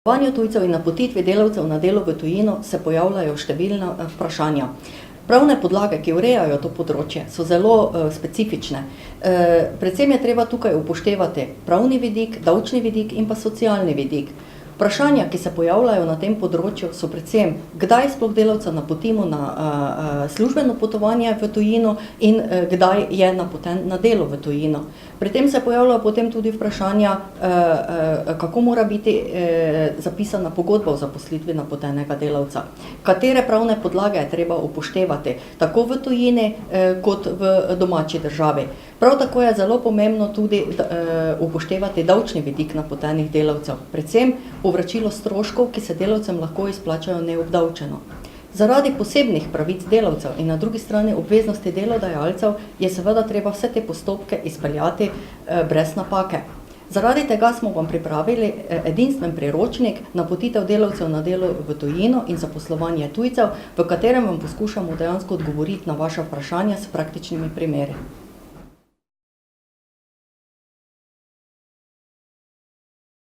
Zaposlovanju tujcev in napotitvi delavcev na delo v tujino se pojavljajo številna vprašanja. Pravne podlage, ki urejajo to področje, so zelo specifične. Predvsem je treba tukaj upoštevati pravni vidik, davčni vidik in pa socialni vidik. Vprašanja, ki se pojavljajo na tem področju, so predvsem, kdaj sploh delavca napotimo na službeno potovanje v tujino in kdaj je napoten na delo v tujino. Pri tem se pojavljajo potem tudi vprašanja, kako mora biti zapisana pogodba o zaposlitvi napotenega delavca. Katere pravne podlage je treba upoštevati, tako v tujini kot v domači državi. Prav tako je zelo pomembno tudi upoštevati davčni vidik napotenih delavcev, predvsem povračilo stroškov, ki se delavcem lahko izplačajo neobdavčeno. Zaradi posebnih pravic delavcev in na drugi strani obveznosti delodajalcev je seveda treba vse te postopke izpeljati brez napake. Zaradi tega smo vam pripravili edinstven priročnik napotitev delavcev na delo v tujino in zaposlovanje tujcev, v katerem vam poskušamo dejansko odgovoriti na vaša vprašanja s praktičnimi primeri.